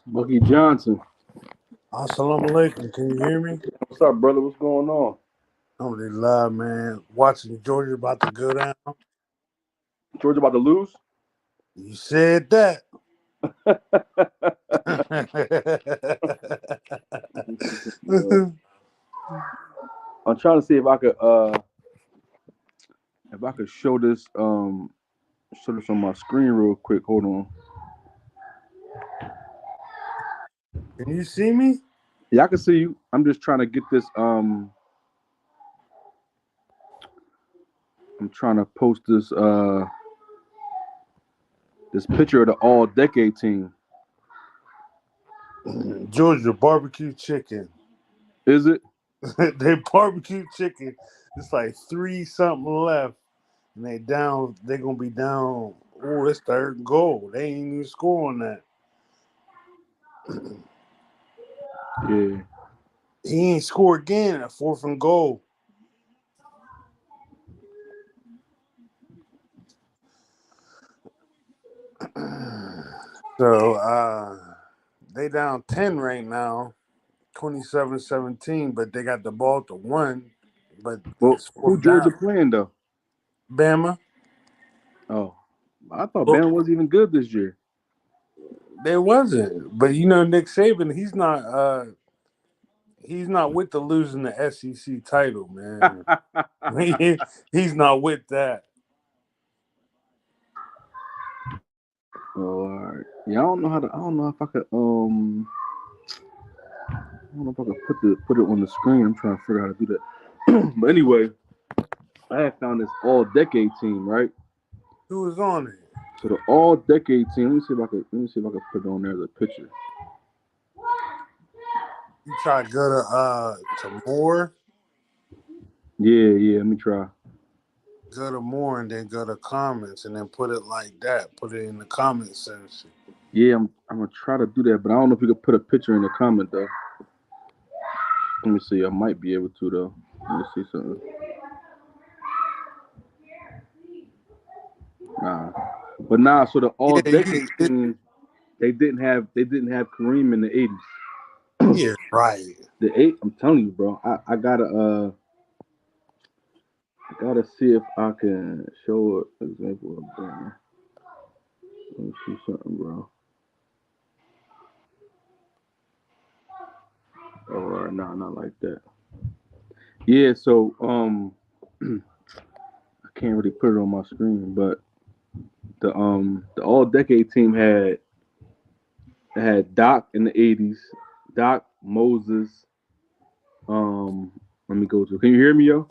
Bucky Johnson. Assalamu alaikum. Can you hear me? What's up, brother? What's going on? Alhamdulillah, man. Watching Georgia about to go down. Georgia about to lose? You said that. I'm trying to see if I could show this on my screen real quick. Hold on. Can you see me? Yeah, I can see you. I'm just trying to get this I'm trying to post this picture of the all decade team. Georgia barbecue chicken. Is it? They barbecue chicken. It's like 3 something left. And they down, they're gonna be down. Oh, it's third and goal. They ain't even scoring that. Yeah. He ain't score again at 4th and goal. So they down 10 right now, 27-17, but they got the ball to 1. But Well, it's who 4th Georgia down. playing though? Bama. Oh. I thought Well, Bama was even good this year. there wasn't. But Nick Saban, he's not with the losing the SEC title, man. He's not with that. Oh, all right. Yeah, I don't know if I could I don't know if I could put it on the screen. I'm trying to figure out how to do that. But anyway, I had found this all decade team, right? Who was on it? So the all decade team. Let me see if I could put it on there as a picture. You try to go to Moore, Yeah. Let me try. go to Moore, and then go to comments, and then put it like that. Put it in the comment section. Yeah, I'm gonna try to do that, but I don't know if you could put a picture in the comment though. Let me see. I might be able to though. Let me see something. Nah, but nah. So the all Yeah, decade team, they didn't have Kareem in the '80s. yeah, right. The eight. I'm telling you, bro. I gotta see if I can show an example of that. Let me see something, bro. Oh, no, not like that. Yeah, so I can't really put it on my screen, but the all decade team had Doc in the '80s, Doc Moses. Let me go to. Can you hear me, yo?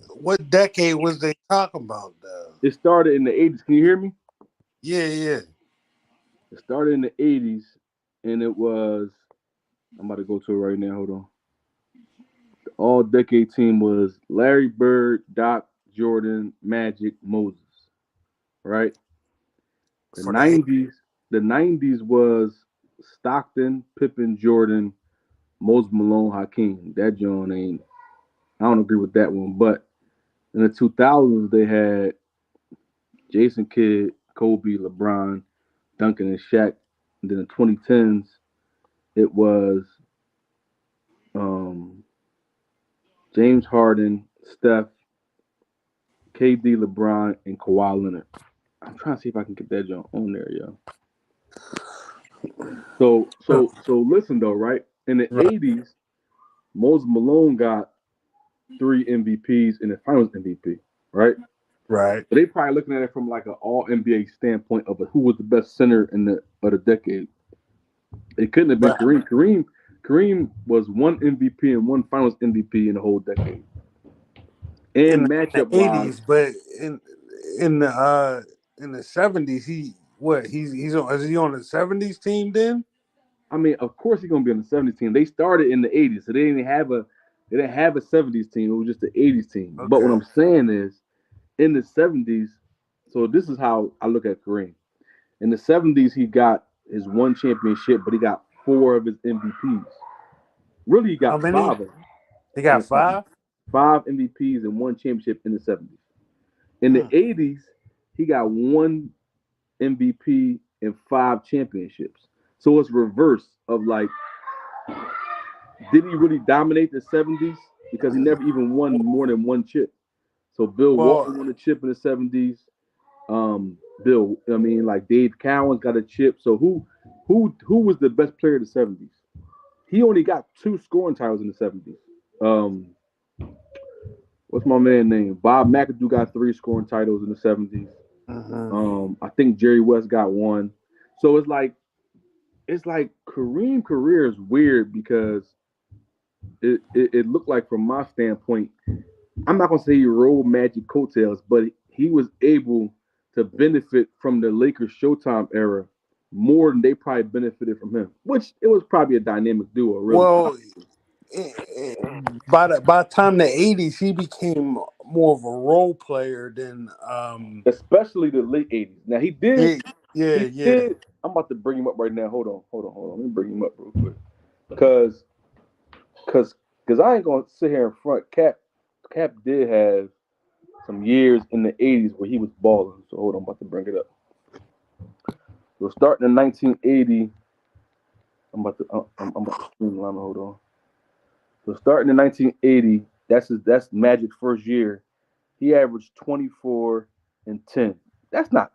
What decade was they talking about though? It started in the '80s. Can you hear me? Yeah, yeah. It started in the '80s, and it was. I'm about to go to it right now. Hold on. The all decade team was Larry Bird, Doc, Jordan, Magic, Moses. Right. The For the '90s. The '90s was Stockton, Pippen, Jordan, Moses Malone, Hakeem. That John ain't. I don't agree with that one. But in the 2000s, they had Jason Kidd, Kobe, LeBron, Duncan, and Shaq. And then in the 2010s, it was um, James Harden, Steph, KD, LeBron, and Kawhi Leonard. I'm trying to see if I can get that joint on there, yo. So listen though, right? In the right, '80s, Moses Malone got 3 MVPs and the Finals MVP, right? right. But they probably looking at it from like an All NBA standpoint of who was the best center in the decade. It couldn't have been But Kareem. Kareem was 1 MVP and 1 Finals MVP in the whole decade. in And the matchup wise, '80s, but in the '70s, he's on is he on the '70s team then? I mean, of course he's gonna be on the '70s team. They started in the '80s, so they didn't have a '70s team. It was just the '80s team. But what Okay, I'm saying is, in the '70s, so this is how I look at Kareem. In the '70s, he got his 1 championship, but he got 4 of his MVPs. Really, he how got many? 5 of them He in got the '70s. 5. 5 MVPs and 1 championship in the '70s. In the Hmm. '80s, he got 1 MVP and 5 championships. So it's reverse of like, did he really dominate the '70s? Because he never even won more than one chip. So Bill Well, Walton won a chip in the '70s. I mean, like Dave Cowan's got a chip. So who was the best player of the '70s? He only got two scoring titles in the '70s. Um, what's my man name? Bob McAdoo got three scoring titles in the '70s. mhm. I think Jerry West got one. So it's like Kareem career is weird because it looked like from my standpoint, I'm not gonna say he rode Magic coattails, but he was able to benefit from the Lakers Showtime era more than they probably benefited from him. Which it was probably a dynamic duo, really. Well, eh, eh, by the time the '80s, he became more of a role player than Especially the late '80s. Now he did, yeah, yeah, he yeah. did. I'm about to bring him up right now. Hold on. Let me bring him up real quick, because because I ain't gonna sit here in front. Cap did have some years in the '80s where he was balling. So hold on, I'm about to bring it up. So starting in 1980, I'm about to streamline. Hold on. So starting in 1980, that's Magic first year. He averaged 24 and 10. That's not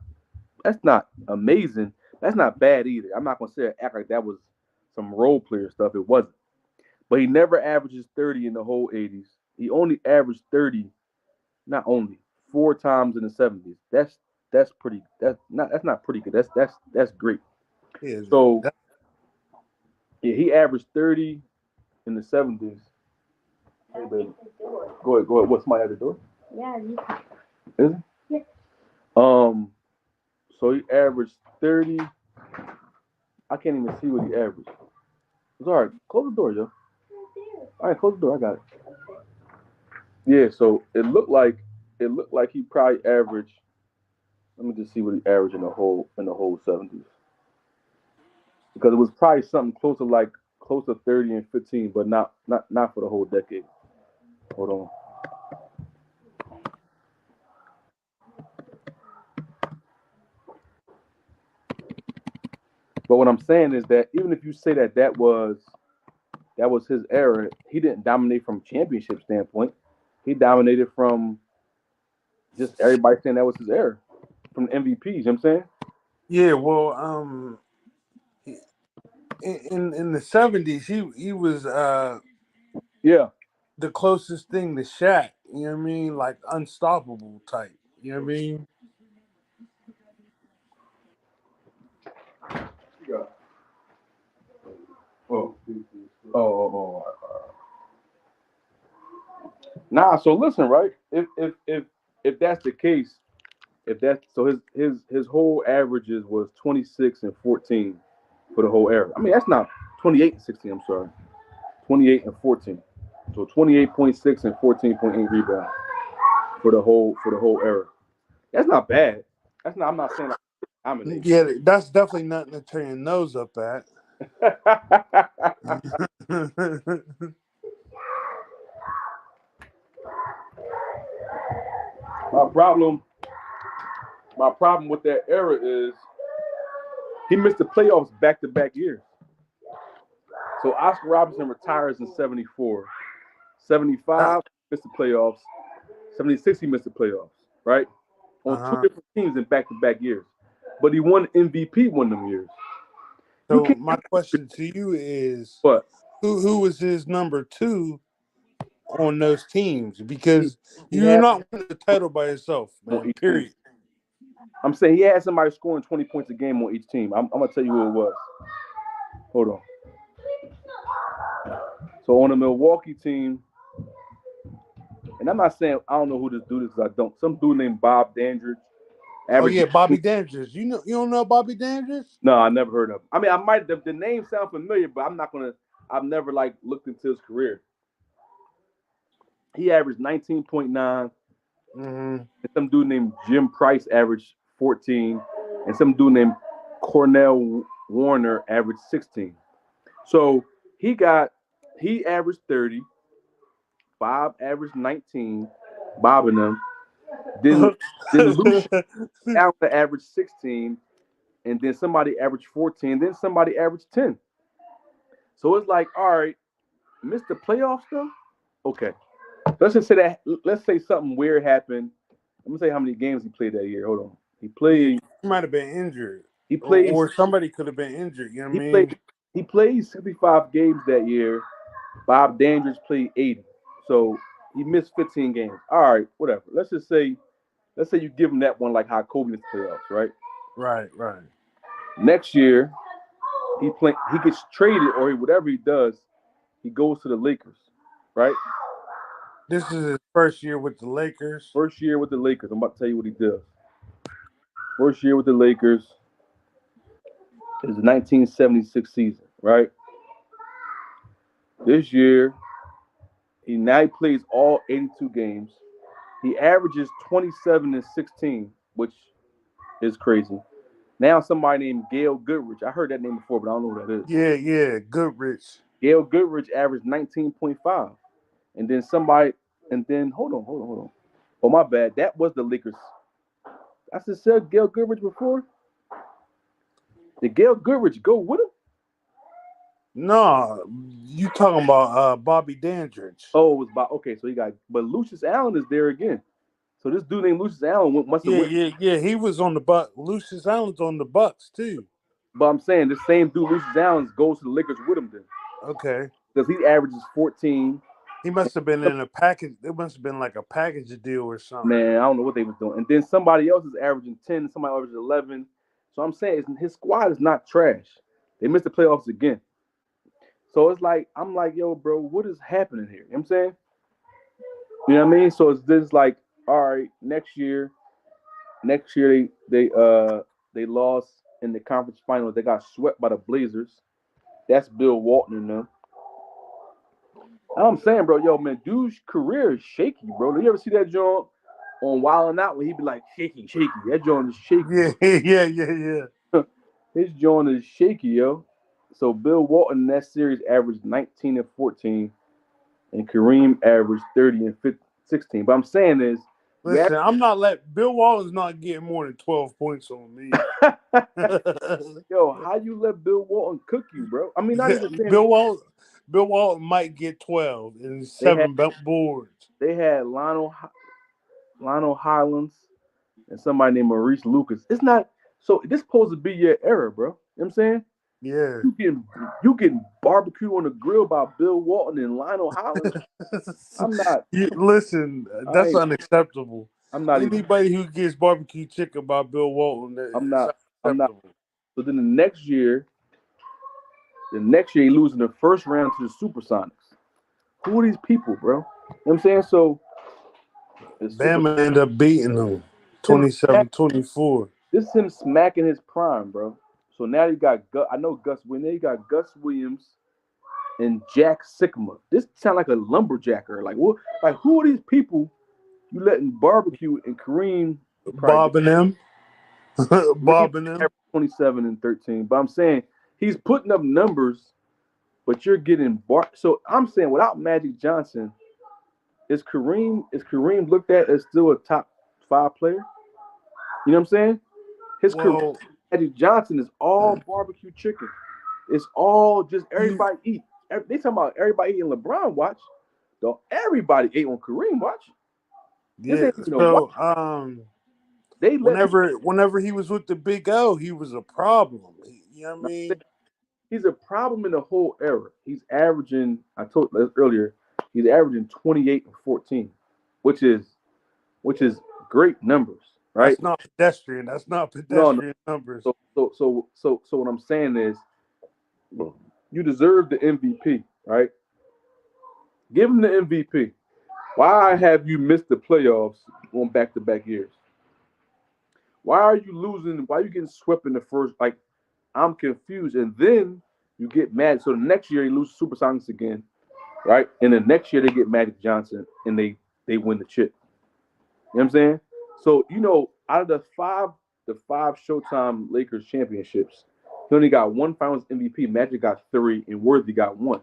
that's not amazing. That's not bad either. I'm not gonna say act like that was some role player stuff. It wasn't. But he never averages 30 in the whole '80s. He only averaged 30, not only four times in the '70s. That's pretty. That's not pretty good. That's great. Yeah, So that, yeah, he averaged 30 in the '70s. Hey baby, go ahead. What's my other door? Is it? Um, so he averaged 30. I can't even see what he averaged. It's all right. Close the door, Joe. All right, close the door. I got it. Yeah. So it looked like he probably averaged. Let me just see what he averaged in the whole '70s, because it was probably something close to 30 and 15, but not for the whole decade. Hold on. But what I'm saying is that even if you say that was his era, he didn't dominate from championship standpoint. He dominated from just everybody saying that was his era from the MVPs. You know what I'm saying? yeah. Well, in the '70s, he was Yeah. the closest thing to Shaq. You know what I mean? Like unstoppable type. You know what I mean? Yeah. Oh. Oh. Nah. So listen, right? If that's the case, if that's so, his whole averages was 26 and 14 for the whole era. I mean, that's not 28 and 16. I'm sorry, 28 and 14. So 28.6 and 14.8 rebounds for the whole era. That's not bad. That's not. I'm not saying like dominate. Yeah, that's definitely nothing to turn your nose up at. my problem, my problem with that era is he missed the playoffs back to back years. So Oscar Robertson retires in '74. uh 75 missed the playoffs. '76 he missed the playoffs. Right on two huh. different teams in back to back years. But he won MVP one of them years. You So can't. my question to you is, But who was his number two on those teams? he Because he you're had not winning the title by yourself, on man. each team. Period. I'm saying he had somebody scoring 20 points a game on each team. I'm gonna tell you who it was. Hold on. So on the Milwaukee team, and I'm not saying I don't know who this dude is because I don't. Some dude named Bob Dandridge, Oh average. yeah, Bobby Dandridge. You don't know Bobby Dandridge? No, I never heard of him. I mean, I might. The name sound familiar, but I'm not gonna. I've never like looked into his career. He averaged 19.9, Mm-hmm. and some dude named Jim Price averaged 14, and some dude named Cornell Warner averaged 16. So he got he averaged 30. Bob averaged 19. Bob and them. Then Lucian Allen averaged 16, and then somebody averaged 14, then somebody averaged 10. So it's like, all right, missed the playoffs though. Okay, let's just say that. Let's say something weird happened. I'm gonna say how many games he played that year. Hold on, he Yeah, played. he might have been injured, He or, played. or somebody could have been injured. You know what I He mean? played. He played 65 games that year. Bob Dandridge played 80. So he missed 15 games. All right, whatever. Let's say you give him that one like how Kobe missed the playoffs, right? Right, right. Next year he gets traded or whatever he does, he goes to the Lakers, right? This is his first year with the Lakers. First year with the Lakers. I'm about to tell you what he does. First year with the Lakers is the 1976 season, right? This year, he plays all 82 games. He averages 27 and 16, which is crazy. Now somebody named Gail Goodrich. I heard that name before, but I don't know who that is. Yeah, yeah. Goodrich. Gail Goodrich averaged 19.5. And then somebody, and then hold on. Oh my bad. That was the Lakers. I just said Gail Goodrich before. Did Gail Goodrich go with him? No, you talking about Bobby Dandridge? Oh, it was by okay. So he got, but Lucius Allen is there again. So this dude named Lucius Allen must have Yeah, went. yeah, yeah. He was on the Buck. Lucius Allen's on the Bucks too. But I'm saying the same dude Lucius Allen goes to the Lakers with him then, Okay. because he averages 14. He must have been in a package. It must have been like a package deal or something. Man, I don't know what they was doing. And then somebody else is averaging 10. Somebody averages 11. So I'm saying his squad is not trash. They missed the playoffs again. So it's like I'm like, yo, bro, what is happening here? You know what I'm saying? You know what I mean? So it's this like, all right, next year they lost in the conference finals. They got swept by the Blazers. That's Bill Walton and them. I'm saying, bro, yo, man, dude's career is shaky, bro. You ever see that joint on Wild 'N Out when he be like shaky, shaky? That joint is shaky. Yeah, yeah, yeah, yeah. His joint is shaky, yo. So Bill Walton in that series averaged 19 and 14, and Kareem averaged 30 and 16. But I'm saying is, Listen, I'm not let Bill Walton's not getting more than 12 points on me. yo, how you let Bill Walton cook you, bro? I mean, not even saying Bill Walton might get 12 and they had 7 boards. they had Lionel Highlands and somebody named Maurice Lucas. It's not so. This supposed to be your era, bro. You know what I'm saying? Yeah. You getting barbecued on the grill by Bill Walton and Lionel Hollins. I'm not. Listen, I that's ain't. unacceptable. I'm not even. Anybody who gets barbecue chicken by Bill Walton, I'm it's not. I'm not. unacceptable. So then the next year he losing the first round to the Supersonics. Who are these people, bro? You know what I'm saying? So the Super. Bama ended up beating them Him smack, 27-24. this is him smacking his prime, bro. So now you got I know Gus. Now you got Gus Williams and Jack Sycamore. This sound like a lumberjacker. Like what? Like who are these people you letting barbecue and Kareem probably Bob and them. Kareem Bob and them. 27 and 13. But I'm saying he's putting up numbers, but you're getting So I'm saying without Magic Johnson, is Kareem looked at as still a top 5 player? You know what I'm saying? His career Well, Magic Johnson is all barbecue chicken. It's all just you everybody eat. They talking about everybody eating LeBron watch. Though everybody ate on Kareem watch. This yeah. ain't even a watch. So They let whenever he was with the Big O, he was a problem. You know what I mean? he's a problem in the whole era. He's averaging. I told you earlier. He's averaging 28 and 14, which is great numbers, right? That's not pedestrian. That's not No, no. pedestrian numbers. So what I'm saying is, you deserve the MVP, right? Give him the MVP. Why have you missed the playoffs on back-to-back years? Why are you losing? Why are you getting swept in the first? Like, I'm confused. And then you get mad. So the next year you lose Supersonics again, right? And the next year they get Magic Johnson and they win the chip. You know what I'm saying? So out of the five Showtime Lakers championships, he only got one Finals MVP. Magic got 3, and Worthy got 1.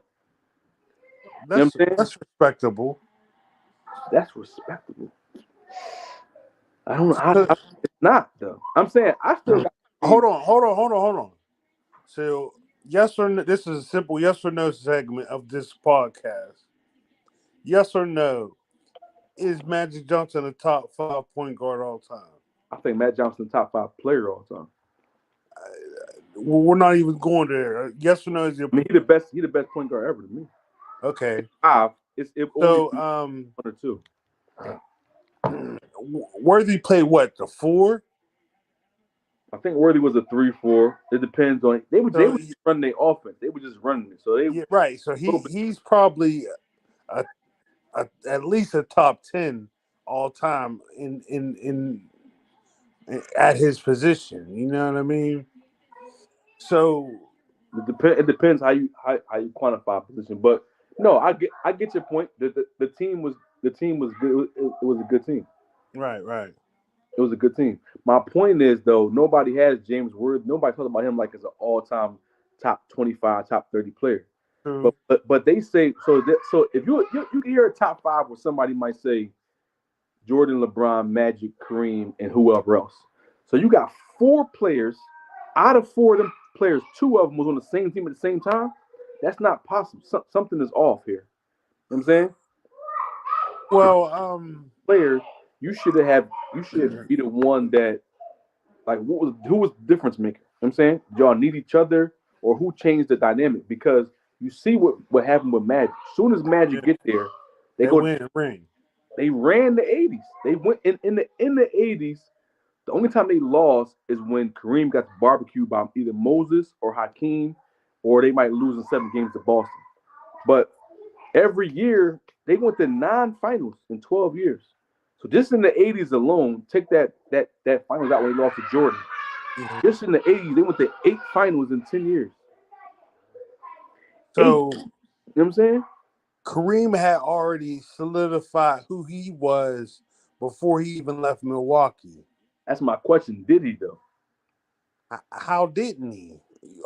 You know That's what I'm saying? that's respectable. That's respectable. I don't know. It's not though. I'm saying I still got team. Hold on. So, yes or no, this is a simple yes or no segment of this podcast. Yes or no, is Magic Johnson a top 5 point guard all time? I think Matt Johnson top 5 player all time. Well, we're not even going there. Yes or no is your I mean, he the best. He the best point guard ever to me. okay. Five. It's it only So, one or two. Worthy played what, the four? I think Worthy was a 3-4. It depends on they So would run their offense. They were just running it. So they a yeah, right. So little bit. he's probably a, at least a top 10 all time in at his position. You know what I mean? So It depends how you quantify position. But no, I get your point. The team was good. It was a good team. right. It was a good team. My point is though, nobody has James Worthy. Nobody talks about him like as an all time top 25, top 30 player. True. But they say so. So if you can hear a top five where somebody might say Jordan, LeBron, Magic, Kareem, and whoever else. So you got four players. Out of four of them players, two of them was on the same team at the same time. That's not possible. Something is off here. You know what I'm saying? Well, Players, you should be the one that like who was the difference maker? You know what I'm saying? Y'all need each other or who changed the dynamic? Because you see what happened with Magic. As soon as Magic get there, they they go win a ring. they ran the 80s. They went in the 80s. The only time they lost is when Kareem got barbecued by either Moses or Hakeem, or they might lose in 7 games to Boston. But every year they went to 9 finals in 12 years. So just in the 80s alone, take that finals out when they lost to Jordan. Mhm. Just in the 80s, they went to 8 finals in 10 years. Eight. So You know what I'm saying? Kareem had already solidified who he was before he even left Milwaukee. That's my question. Did he though? How didn't he?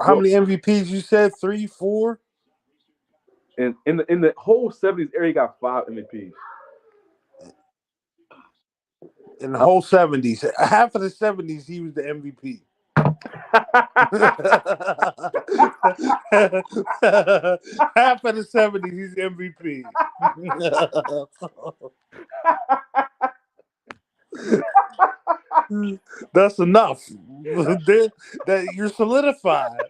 How Well, many MVPs you said? 3, 4? and in the whole 70s era, he got 5 MVPs. In the whole 70s. Half of the 70s, he was the MVP. Half of the 70s, he's MVP. That's enough. That you're solidified.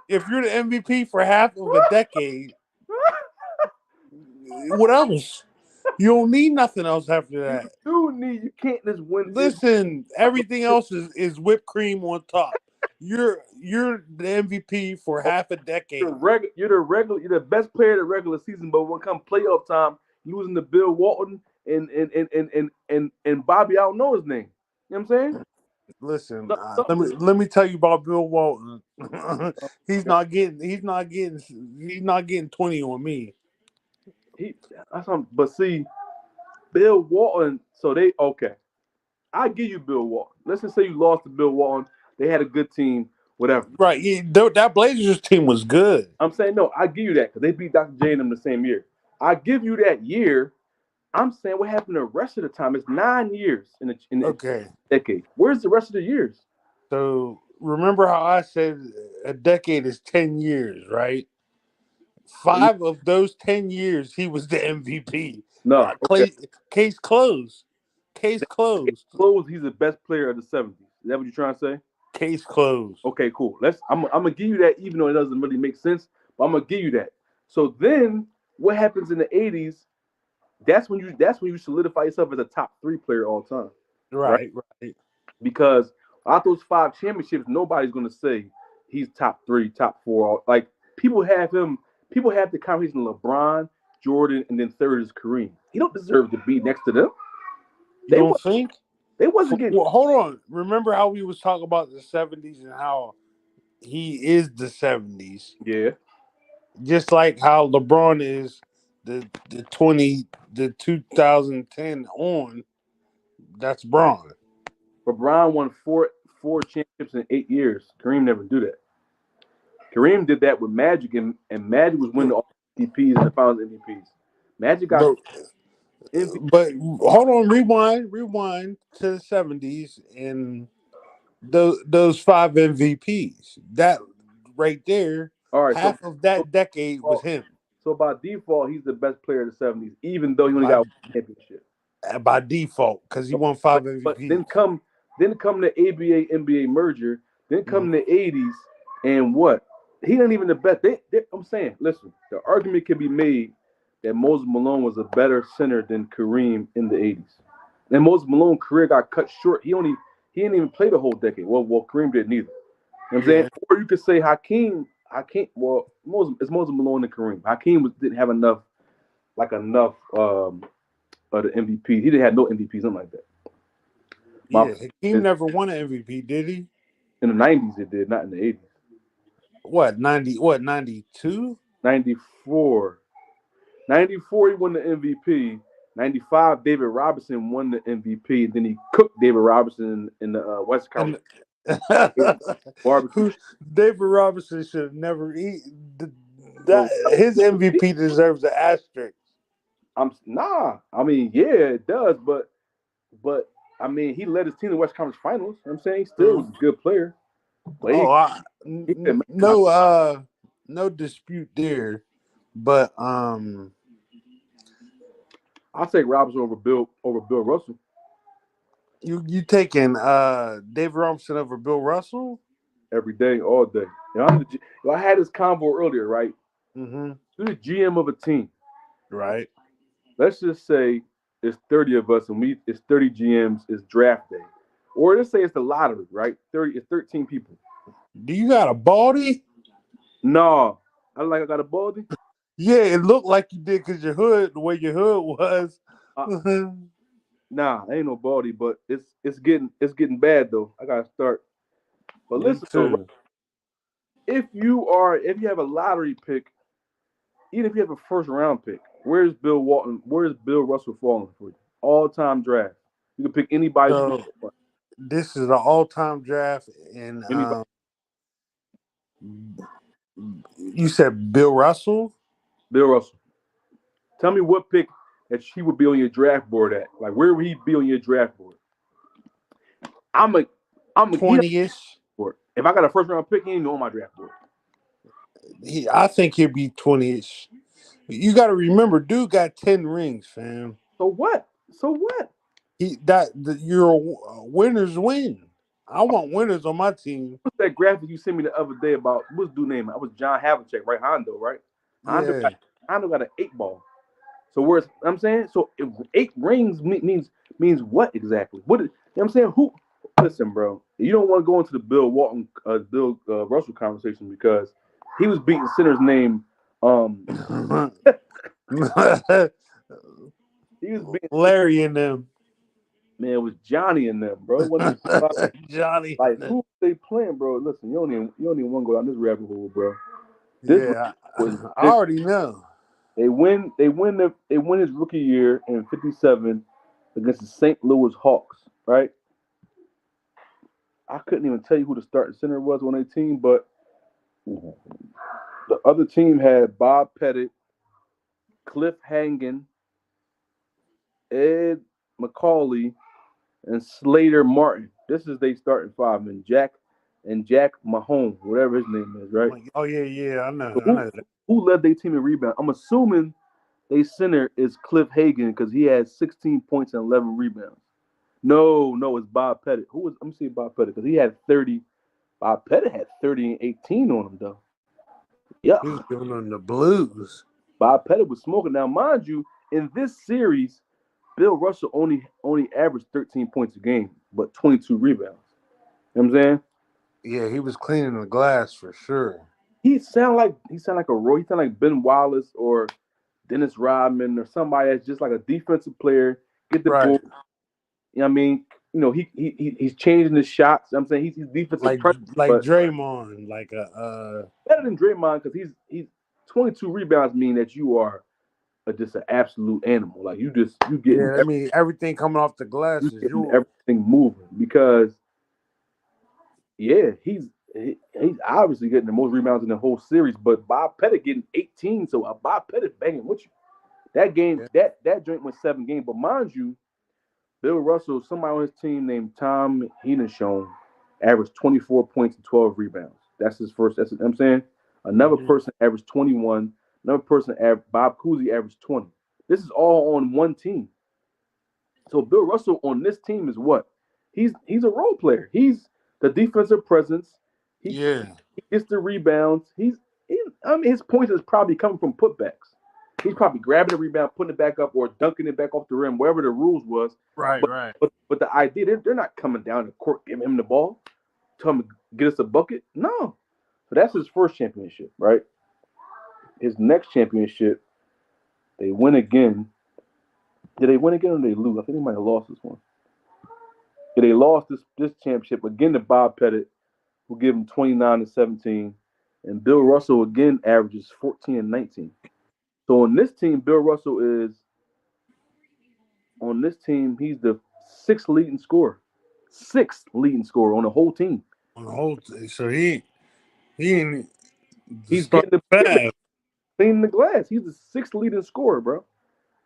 If you're the MVP for half of a decade, what else? You don't need nothing else after that. You can't just win. Listen, everything else is whipped cream on top. You're the MVP for half a decade. You're the best player of the regular season, but when it comes playoff time, losing to Bill Walton and Bobby, I don't know his name. You know what I'm saying? Listen, Something is let me tell you about Bill Walton. He's not getting 20 on me. he that's something. But see, Bill Walton. So they okay. I give you Bill Walton. Let's just say you lost to Bill Walton. They had a good team, whatever. Right? That Blazers team was good. I'm saying no. I give you that because they beat Dr. J and them the same year. I give you that year. I'm saying what happened the rest of the time. It's 9 years in the Okay. decade. Where's the rest of the years? So remember how I said a decade is 10 years, right? 5 of those 10 years, he was the MVP. No. Okay. Case closed. Case closed. Close. He's the best player of the '70s. Is that what you're trying to say? Case closed. Okay, cool. I'm gonna give you that, even though it doesn't really make sense. But I'm gonna give you that. So then, what happens in the '80s? That's when you solidify yourself as a top 3 player all time, right? Right. Because out those 5 championships, nobody's gonna say he's top 3, top 4. Like people have him. People have the conversation LeBron, Jordan, and then third is Kareem. He don't deserve to be next to them. You They don't think? they wasn't getting. Well, hold on. Remember how we was talking about the 70s and how he is the 70s? Yeah, Just like how LeBron is the 2010 on, that's Braun. but Bron won four championships in 8 years. Kareem never do that. Kareem did that with Magic, and Magic was winning all MVPs and the Finals MVPs. Magic got But MVP. but hold on, rewind to the 70s and those 5 MVPs. That right there, All right, half of that decade was so him. so by default, he's the best player of the '70s, even though he only By got one championship. by default, because he So, won but, five but then MVPs. come the ABA NBA merger. Then come the '80s, and what? He ain't even the best. I'm saying, listen, the argument can be made that Moses Malone was a better center than Kareem in the '80s. And Moses Malone's career got cut short. He didn't even play the whole decade. Well, Kareem didn't either. You know what I'm saying? Yeah, Or you could say Hakeem. Well, it's Moses Malone and Kareem. Hakeem didn't have enough of the MVP. He didn't have no MVP, something like that. My yeah. point Hakeem is, never won an MVP, did he? in the '90s it did, not in the '80s. What 90? What 92? '94, '94 he won the MVP. '95 David Robinson won the MVP, and then he cooked David Robinson in the West Conference And barbecue. who David Robinson should never eat. Bro, That his MVP deserves an asterisk. I mean, yeah, it does, but I mean, he led his team to the West Conference Finals. You know what I'm saying he still was True. a good player, but Oh, he couldn't make conference. no dispute there. But I'll take Robinson over Bill Russell you taking David Robinson over Bill Russell? every day, all day. I had this convo earlier, right? Mm-hmm. You're the GM of a team. Right. Let's just say it's 30 of us, and it's 30 GMs. It's draft day, or let's say it's the lottery, right? 30, it's 13 people. Do you got a baldy? No, I got a baldy. Yeah, it looked like you did because your hood, the way your hood was. Uh, nah, ain't no baldy, but it's getting bad though. I gotta start. But Me listen though, too. if you have a lottery pick, even if you have a first round pick, where's Bill Walton? Where's Bill Russell falling for you? All time draft. You can pick anybody. So this is an all-time draft, and Anybody. you said Bill Russell. Bill Russell. Tell me what pick that he would be on your draft board at. Like where would he be on your draft board? I'm a I'm a he 20-ish. board. If I got a first round pick, he ain't on my draft board. I think he'd be 20-ish. You got to remember, dude got 10 rings, fam. So what? So what? Your winners win. I want winners on my team. What's that graphic you sent me the other day about what's dude name? I was John Havlicek, right? Hondo, right? Hondo Yeah. got Hondo got an 8 ball. So where's I'm saying? So if 8 rings means what exactly? You know what I'm saying? Who listen, bro, you don't want to go into the Bill Walton Bill Russell conversation because he was beating center's name. He was beating Larry and them. man, it was Johnny in them, bro. It wasn't even Johnny like and them. who they playing, bro. Listen, you don't even want to go down this rabbit hole, bro. This Yeah, was I ridiculous. already know. They win his rookie year in '57 against the St. Louis Hawks, right? I couldn't even tell you who the starting center was on their team, but the other team had Bob Pettit, Cliff Hangen, Ed McCauley, and Slater Martin. This is they starting five, and Jack Mahone, whatever his name is, right? Oh yeah, yeah, I know, So I who know that. who led their team in rebound? I'm assuming they center is Cliff Hagan because he had 16 points and 11 rebounds. No, it's Bob Pettit. Who was? Let me see Bob Pettit because he had 30. Bob Pettit had 30 and 18 on him though. He was Yuck. giving them the blues. Bob Pettit was smoking. Now, mind you, in this series, Bill Russell only averaged 13 points a game, but 22 rebounds. You know what I'm saying? Yeah, he was cleaning the glass for sure. He sound like a Roy. He sound like Ben Wallace or Dennis Rodman or somebody that's just like a defensive player. Get the Right, ball. You know what I mean? He's changing his shots. You know what I'm saying he's defensive like presence, like but Draymond, like better than Draymond because he's 22 rebounds mean that you are just an absolute animal. Like you getting yeah. I mean, everything coming off the glass is yours. everything moving because yeah he's obviously getting the most rebounds in the whole series. But Bob Pettit getting 18, so Bob Pettit banging with you. That game Yeah. that joint went 7 games, but mind you, Bill Russell, somebody on his team named Tom Heeneshone, averaged 24 points and 12 rebounds. That's his first. That's what I'm saying. Another Mhm. person averaged 21. Another person, Bob Cousy, averaged 20. This is all on one team. So Bill Russell on this team is what? He's a role player. He's the defensive presence. He, Yeah. he gets the rebounds. I mean his points is probably coming from putbacks. He's probably grabbing the rebound, putting it back up, or dunking it back off the rim, wherever the rules was. Right. But Right. but the idea they're not coming down the court giving him the ball, tell him to get us a bucket. No. So that's his first championship, right? His next championship, they win again. Did they win again or did they lose? I think they might have lost this one. Yeah, they lost this championship again to Bob Pettit, who gave him 29-17, and Bill Russell again averages 14 and 19. So on this team he's the sixth leading scorer on the whole team. On the whole, so he ain't the He's start getting the fast. cleaning the glass. He's the sixth leading scorer, bro.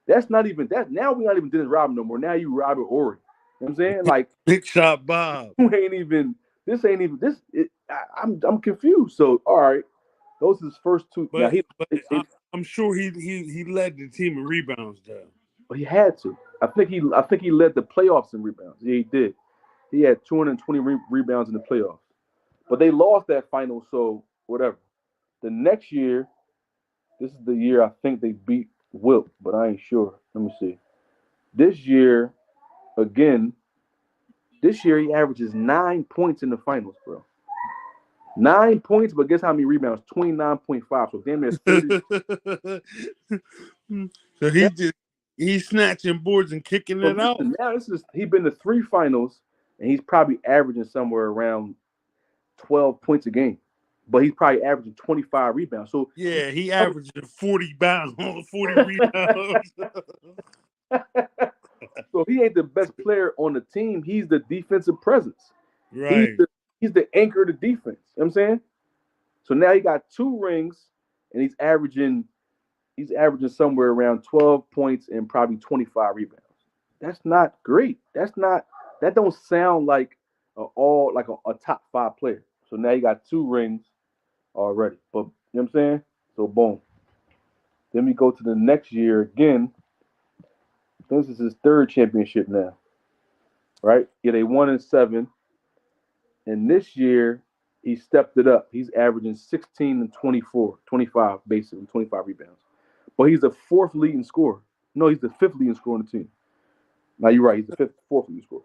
That's not even that. Now we're not even Dennis Rodman no more. Now you Robert Ory. You know what I'm saying? Like Big shot Bob. you ain't even. This ain't even. This. I'm confused. So all right, those are his first two. Now But I'm sure he led the team in rebounds though. he had to. I think he led the playoffs in rebounds. Yeah, he did. He had 220 rebounds in the playoffs. But they lost that final, so whatever. The next year, this is the year I think they beat Wilt, but I ain't sure. Let me see. This year, again, this year he averages 9 points in the finals, bro. 9 points, but guess how many rebounds? 29.5. So damn near 30. So he's snatching boards and kicking So it out. listen, now this is he's been to three finals, and he's probably averaging somewhere around 12 points a game. But he's probably averaging 25 rebounds. So he's Yeah, he averaging 40 bounds, 40 rebounds. so he ain't the best player on the team. He's the defensive presence. He's Right. the he's the anchor of the defense. You know what I'm saying? So now he got two rings, and he's averaging somewhere around 12 points and probably 25 rebounds. That's not great. That don't sound like a top five player. So now you got two rings already. But you know what I'm saying? So boom. Then we go to the next year again. This is his third championship now, right? Yeah, they won in seven. And this year he stepped it up. He's averaging 16 and 24, 25 basically, 25 rebounds. But he's the fourth leading scorer. No, he's the fifth leading scorer on the team. Now you're right. He's the fourth leading scorer.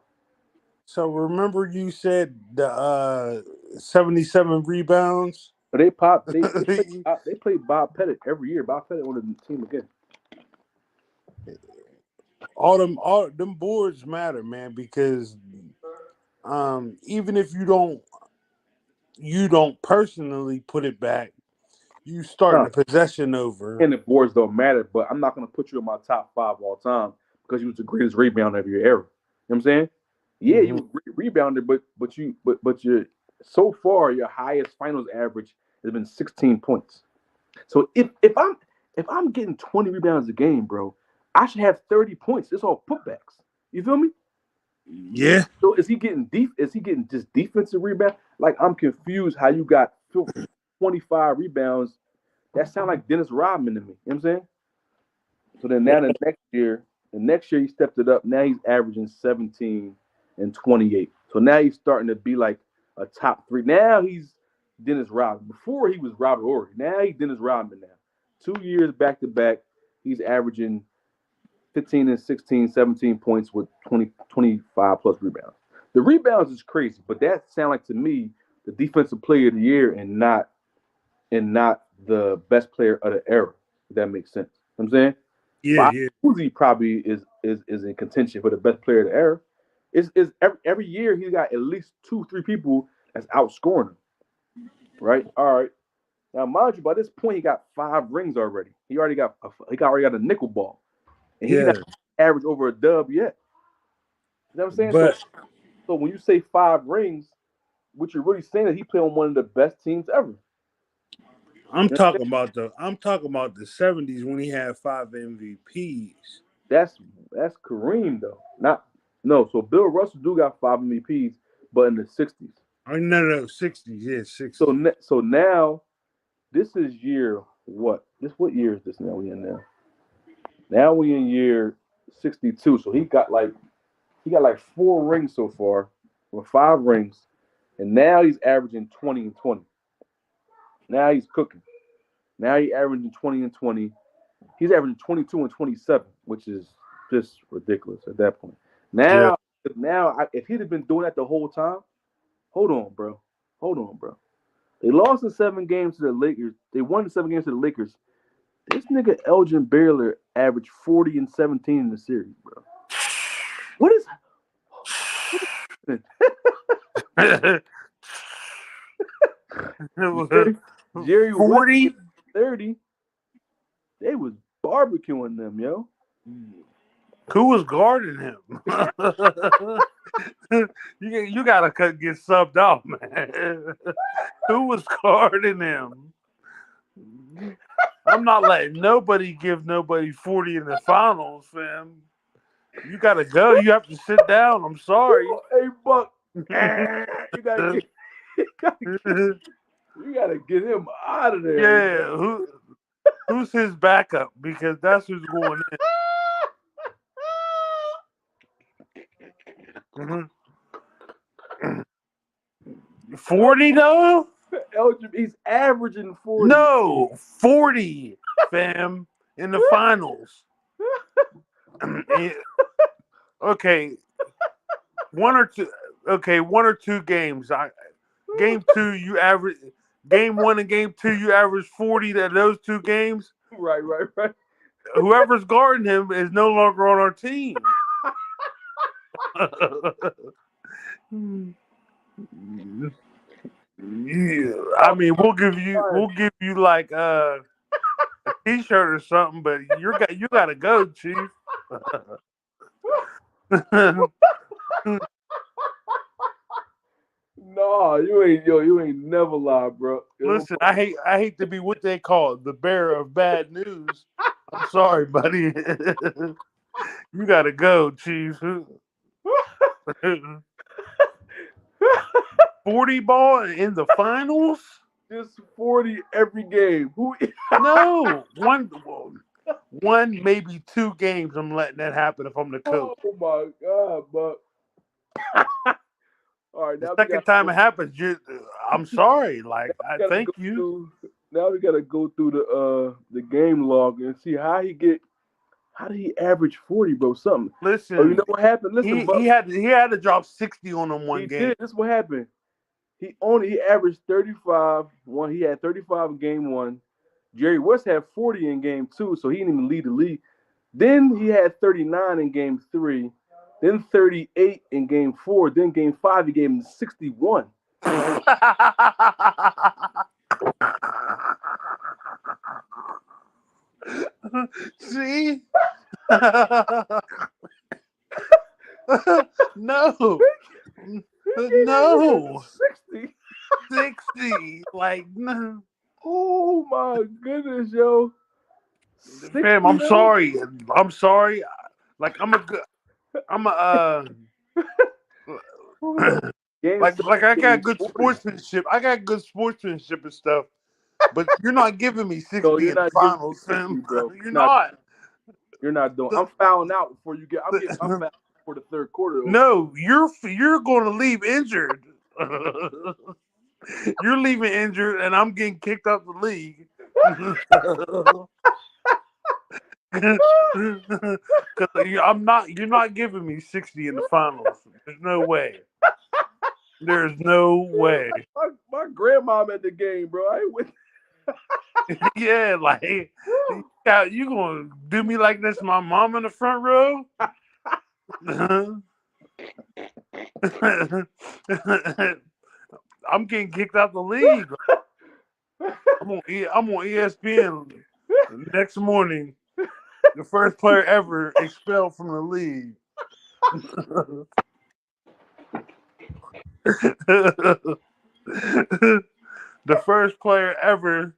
So remember you said the 77 rebounds? But they play Bob Pettit every year. Bob Pettit on the team again. All them boards matter, man, because even if you don't personally put it back, you starting No, the possession over. and the boards don't matter. But I'm not gonna put you in my top five all time because you was the greatest rebounder of your era. You know what I'm saying? Yeah, you Hmm. was rebounder, but your so far your highest finals average has been 16 points. So if I'm getting 20 rebounds a game, bro, I should have 30 points. It's all putbacks. You feel me? Yeah. So is he getting deep? Is he getting just defensive rebound? Like I'm confused how you got 25 rebounds. That sound like Dennis Rodman to me. You know what I'm saying? So then now the next year he stepped it up. Now he's averaging 17 and 28. So now he's starting to be like a top three. Now he's Dennis Rodman. Before he was Robert Ory. Now he's Dennis Rodman now. 2 years back to back, he's averaging 15 and 16, 17 points with 20, 25 plus rebounds. The rebounds is crazy, but that sound like to me the defensive player of the year and not the best player of the era. If that makes sense. You know what I'm saying Yeah, Bob yeah. Cousy probably is in contention for the best player of the era. Is every year he's got at least two, three people that's outscoring him. Right? All right. Now, mind you, by this point he got 5 rings already. He already got a nickel ball, and he's not Yeah. average over a dub yet. You know what I'm saying? So, But so when you say 5 rings, what you're really saying is he played on one of the best teams ever. I'm You know what I'm talking about the 70s when he had 5 MVPs. that's Kareem though. Not no. So Bill Russell do got 5 MVPs, but in the '60s. Oh, no, 60. Yeah, So 60. so now this is year what? What year is this now we in now? Now we in year 62. So he got like 4 rings so far, or 5 rings, and now he's averaging 20 and 20. Now he's cooking. Now he's averaging 20 and 20. He's averaging 22 and 27, which is just ridiculous at that point. Yeah. Now, if he'd have been doing that the whole time, hold on, bro. Hold on, bro. They lost in 7 games to the Lakers. They won the 7 games to the Lakers. This nigga Elgin Baylor averaged 40 and 17 in the series, bro. What is Jerry, Jerry West 40? 30? They was barbecuing them, yo. Who was guarding him? you gotta get subbed off, man. Who was guarding him? I'm not letting nobody give nobody 40 in the finals, fam. You gotta go. You have to sit down. I'm sorry. Hey, Buck. You gotta get, you gotta get him out of there. Yeah, who's his backup? Because that's who's going in. 40 though? Elgin, he's averaging 40. No, 40, fam, in the finals. Okay, one or two. Okay, 1 or 2 games. Game 2, you average. Game 1 and game 2, you average 40. That those 2 games. Right. Whoever's guarding him is no longer on our team. Yeah, I mean, we'll give you like a T-shirt or something, but you gotta go, Chief. No, you ain't never lied, bro. Listen, I hate to be what they call it, the bearer of bad news. I'm sorry, buddy. You gotta go, Chief. 40 ball in the finals? Just 40 every game. Who? No, one maybe 2 games. I'm letting that happen if I'm the coach. Oh my God, Buck. All right, The now second time it happens, I'm sorry. Like, I thank you. Now we gotta go through the game log and see how did he average 40, bro? Something. Listen, Oh, you know what happened? Listen, he had to drop 60 on him one he game. did. This is what happened. He averaged 35. He had 35 in game 1. Jerry West had 40 in game 2, so he didn't even lead the league. Then he had 39 in game 3. Then 38 in game 4. Then game 5 he gave him 61. See? No. No. 60. 60. Like, no. Oh my goodness, yo. Fam, I'm sorry. I'm sorry. Like, I'm a like I got good sportsmanship. I got good sportsmanship and stuff. But you're not giving me 60 No, in the finals, 60, fam. bro. You're not. You're not doing. I'm fouling out before you get. I'm getting my foul for the third quarter. No, you're going to leave injured. You're leaving injured, and I'm getting kicked out the league. You're not giving me 60 in the finals. There's no way. There's no way. My grandmom at the game, bro. I ain't with. Yeah, like you gonna do me like this? My mom in the front row. I'm getting kicked out the league. I'm on ESPN next morning. The first player ever expelled from the league. The first player ever.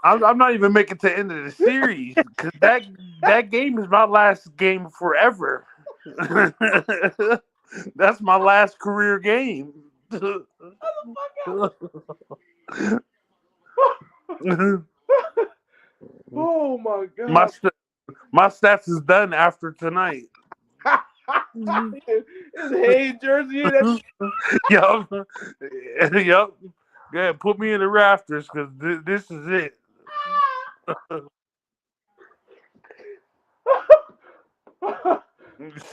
I'm not even making it to the end of the series because that game is my last game forever. That's my last career game. Oh my my god. st- my stats is done after tonight. His Hayes jersey. That's Yup. Yup. Go ahead, put me in the rafters because this is it.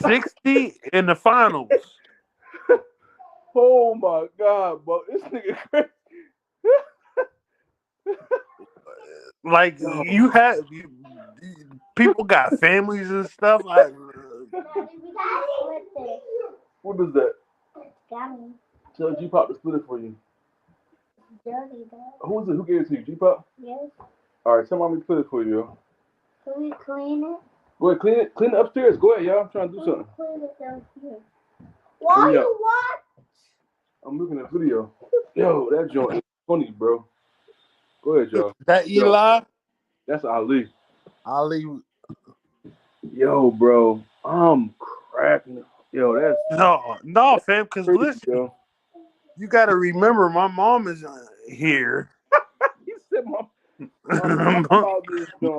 60 in the finals. oh my god, bro. This nigga crazy. Like you have people got families and stuff. What is that? Tell G Pop to split it for you. Who is it? Who gave it to you? G Pop? Yes. Alright, tell mommy to split it for you, yo. Can we clean it? Go ahead, clean it. Clean it upstairs. Go ahead, y'all. I'm trying to do something. Clean it downstairs. Why you what? I'm looking at video. Yo, that joint is funny, bro. Go ahead, y'all. That Eli? Yo, that's Ali. Ali. Yo, bro. I'm cracking. Yo, that's no, fam. Because crazy, listen, yo. you got to remember, my mom is here. He said, "My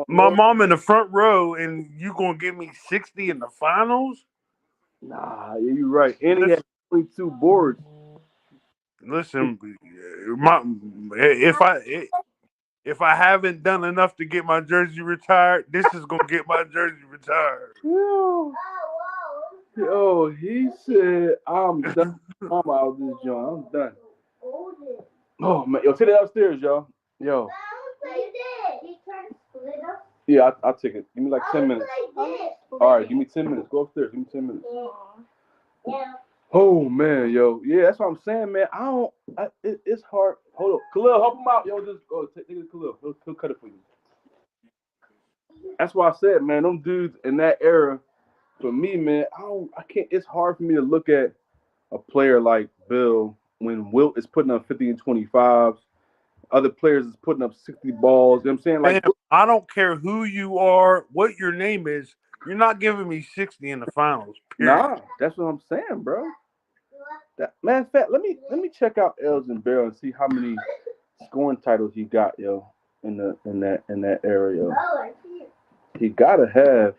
my mom in the front row, and you gonna give me 60 in the finals?" Nah, yeah, you're right. And he had 22 boards. Listen, if I haven't done enough to get my jersey retired, this is gonna get my jersey retired. Yo, he said, "I'm done. I'm out of this joint. I'm done." Oh man, yo, take it upstairs, y'all. Yo. Yeah, I'll take it. Give me like 10 minutes. All right, give me 10 minutes. Go upstairs. Give me 10 minutes. Yeah. Oh man, yo, yeah, that's what I'm saying, man. It's hard. Hold up, Khalil, help him out, yo. Just go take it to Khalil. He'll cut it for you. That's why I said, man, them dudes in that era, for me, man, I can't. It's hard for me to look at a player like Bill when Wilt is putting up 50 and 25s. Other players is putting up 60 balls. You know what I'm saying? Like, I don't care who you are, what your name is. You're not giving me 60 in the finals. Period. Nah, that's what I'm saying, bro. Matter of fact, let me check out Elgin Barrel and see how many scoring titles he got, yo, in that area. Yo. He gotta have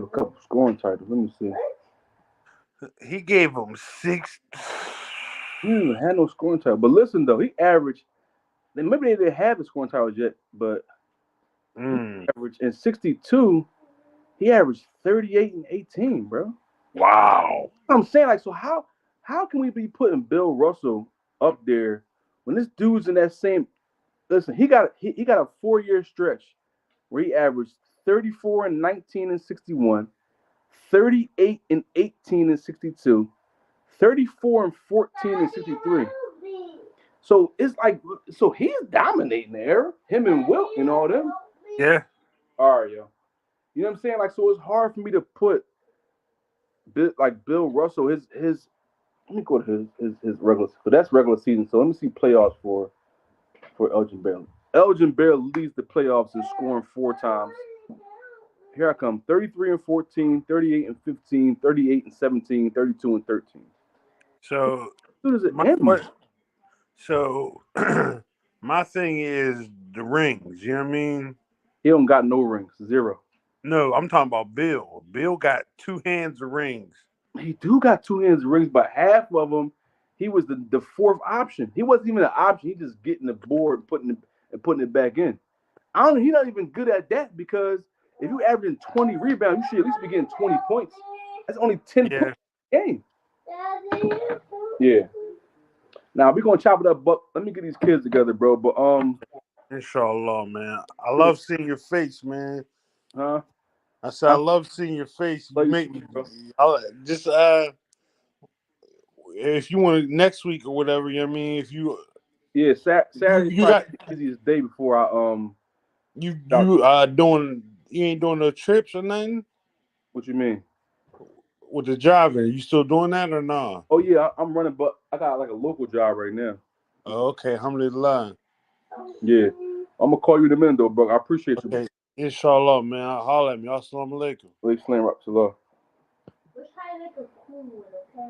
a couple scoring titles. Let me see. He gave him 6. He didn't even have no scoring title. But listen though, he averaged. Maybe they didn't have the scoring titles yet, but he averaged in '62. He averaged 38 and 18, bro. Wow. I'm saying, like, so how can we be putting Bill Russell up there when this dude's in that same? Listen, he got a 4-year stretch where he averaged 34 and 19 and 61, 38 and 18 and 62, 34 and 14 and 63. So it's like, so he's dominating there. Him and Wilt and all them. Yeah. All right, yo. You know what I'm saying? Like, so it's hard for me to put like Bill Russell, his let me go to his regular, but that's regular season. So let me see playoffs for Elgin Baylor. Elgin Baylor leads the playoffs in scoring 4 times. Here I come: 33 and 14, 38 and 15, 38 and 17, 32 and 13. So my thing is the rings. You know what I mean? He don't got no rings, 0. No, I'm talking about Bill. Bill got 2 hands of rings. He do got 2 hands of rings, but half of them, he was the fourth option. He wasn't even an option. He just getting the board and putting it back in. I don't know. He's not even good at that because if you averaging 20 rebounds, you should at least be getting 20 points. That's only 10 points a game. Yeah. Now we're gonna chop it up, but let me get these kids together, bro. But Inshallah, man. I love seeing your face, man. Huh? I said I love seeing your face. You make me just if you want next week or whatever, you know what I mean? If you Saturday's you probably got the easiest day before I you doing you ain't doing no trips or nothing? What you mean? With the driving, you still doing that or not? Oh yeah, I'm running, but I got like a local job right now. Oh, okay, alhamdulillah. Yeah. I'm gonna call you in a minute though, bro. I appreciate you. Okay. Inshallah, man. I'll holler at me. Assalamu alaikum. Please slam up to love.